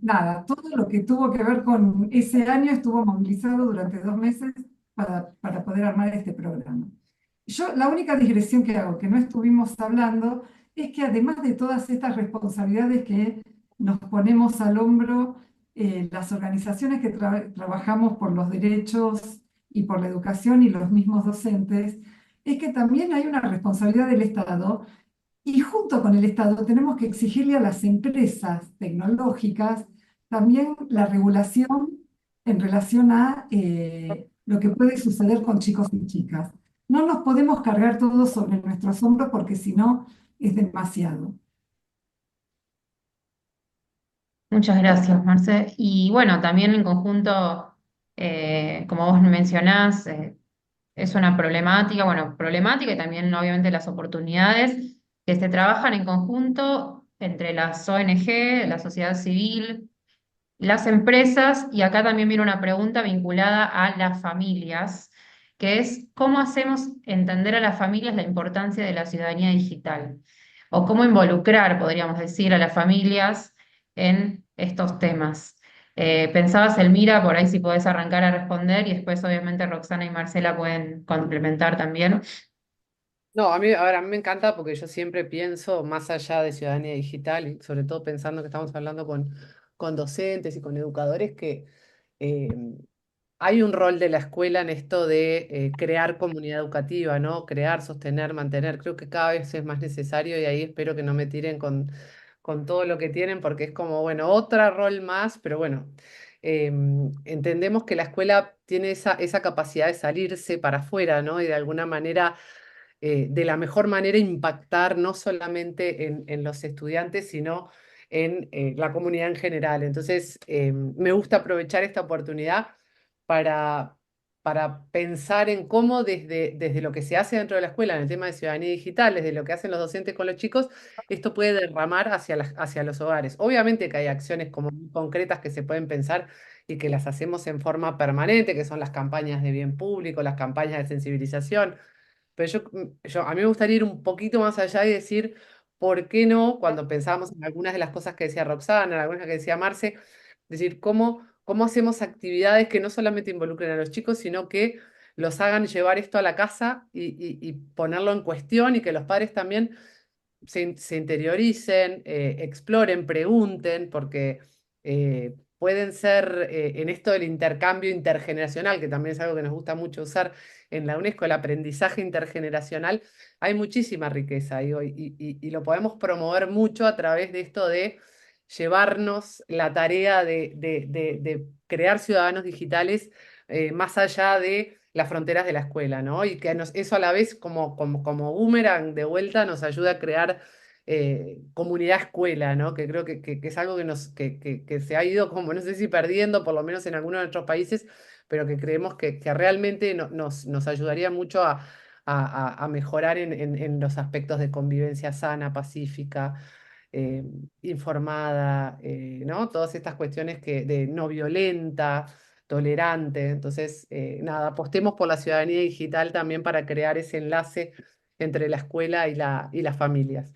nada, todo lo que tuvo que ver con ese año estuvo movilizado durante 2 meses para poder armar este programa. Yo, la única digresión que hago, que no estuvimos hablando, es que además de todas estas responsabilidades que nos ponemos al hombro, las organizaciones que trabajamos por los derechos y por la educación y los mismos docentes, es que también hay una responsabilidad del Estado y junto con el Estado tenemos que exigirle a las empresas tecnológicas también la regulación en relación a lo que puede suceder con chicos y chicas. No nos podemos cargar todo sobre nuestros hombros porque si no es demasiado. Muchas gracias, Marce. Y bueno, también en conjunto, como vos mencionás, es una problemática, bueno, problemática y también obviamente las oportunidades que se trabajan en conjunto entre las ONG, la sociedad civil, las empresas, y acá también viene una pregunta vinculada a las familias, que es cómo hacemos entender a las familias la importancia de la ciudadanía digital, o cómo involucrar, podríamos decir, a las familias en estos temas. Pensabas, Elmira, por ahí si podés arrancar a responder y después obviamente Roxana y Marcela pueden complementar también. No, a mí me encanta porque yo siempre pienso más allá de ciudadanía digital, y sobre todo pensando que estamos hablando con docentes y con educadores, que eh, hay un rol de la escuela en esto de crear comunidad educativa, ¿no? Crear, sostener, mantener. Creo que cada vez es más necesario y ahí espero que no me tiren con todo lo que tienen porque es como, bueno, otro rol más, pero bueno, entendemos que la escuela tiene esa capacidad de salirse para afuera, ¿no? Y de alguna manera de la mejor manera impactar no solamente en los estudiantes, sino en la comunidad en general. Entonces, me gusta aprovechar esta oportunidad para, para pensar en cómo desde lo que se hace dentro de la escuela, en el tema de ciudadanía digital, desde lo que hacen los docentes con los chicos, esto puede derramar hacia los hogares. Obviamente que hay acciones como muy concretas que se pueden pensar y que las hacemos en forma permanente, que son las campañas de bien público, las campañas de sensibilización, pero a mí me gustaría ir un poquito más allá y decir, ¿por qué no? Cuando pensábamos en algunas de las cosas que decía Roxana, en algunas que decía Marce, decir, ¿cómo hacemos actividades que no solamente involucren a los chicos, sino que los hagan llevar esto a la casa y ponerlo en cuestión y que los padres también se interioricen, exploren, pregunten, porque pueden ser en esto del intercambio intergeneracional, que también es algo que nos gusta mucho usar en la UNESCO, el aprendizaje intergeneracional, hay muchísima riqueza y lo podemos promover mucho a través de esto de llevarnos la tarea de crear ciudadanos digitales más allá de las fronteras de la escuela, ¿no? Y que eso a la vez como boomerang de vuelta nos ayuda a crear comunidad escuela, ¿no? Que creo que es algo que se ha ido como, no sé si perdiendo, por lo menos en algunos de nuestros países, pero que creemos que realmente nos ayudaría mucho a mejorar en los aspectos de convivencia sana, pacífica. eh, informada, ¿no? Todas estas cuestiones de no violenta, tolerante. Entonces, nada, apostemos por la ciudadanía digital también para crear ese enlace entre la escuela y las familias.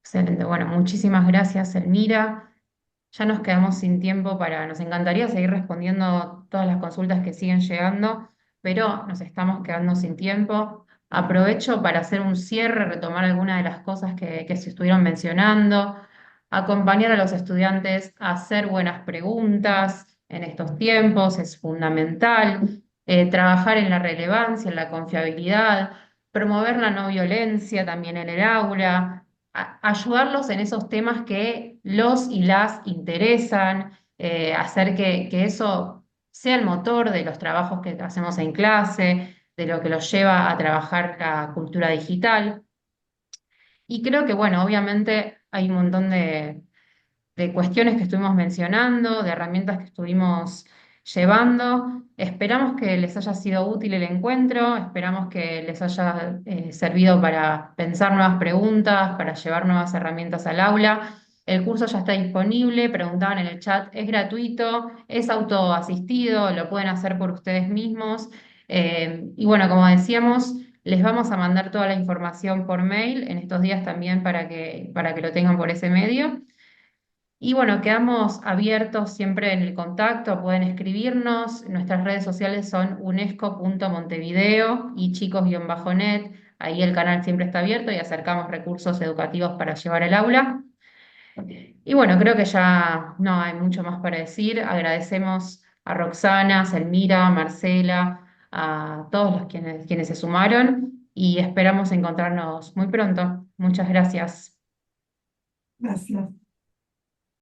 Excelente. Bueno, muchísimas gracias, Elmira. Ya nos quedamos sin tiempo nos encantaría seguir respondiendo todas las consultas que siguen llegando, pero nos estamos quedando sin tiempo. Aprovecho para hacer un cierre, retomar algunas de las cosas que se estuvieron mencionando, acompañar a los estudiantes a hacer buenas preguntas en estos tiempos es fundamental. Trabajar en la relevancia, en la confiabilidad, promover la no violencia también en el aula, ayudarlos en esos temas que los y las interesan, hacer que eso sea el motor de los trabajos que hacemos en clase, de lo que los lleva a trabajar la cultura digital. Y creo que, bueno, obviamente hay un montón de cuestiones que estuvimos mencionando, de herramientas que estuvimos llevando. Esperamos que les haya sido útil el encuentro, esperamos que les haya servido para pensar nuevas preguntas, para llevar nuevas herramientas al aula. El curso ya está disponible, preguntaban en el chat, es gratuito, es autoasistido, lo pueden hacer por ustedes mismos. Y bueno, como decíamos, les vamos a mandar toda la información por mail en estos días también para que lo tengan por ese medio. Y bueno, quedamos abiertos siempre en el contacto, pueden escribirnos. Nuestras redes sociales son unesco.montevideo y chicos-net. Ahí el canal siempre está abierto y acercamos recursos educativos para llevar el aula. Y bueno, creo que ya no hay mucho más para decir. Agradecemos a Roxana, Selmira, Marcela, a todos quienes se sumaron y esperamos encontrarnos muy pronto. Muchas gracias. Gracias.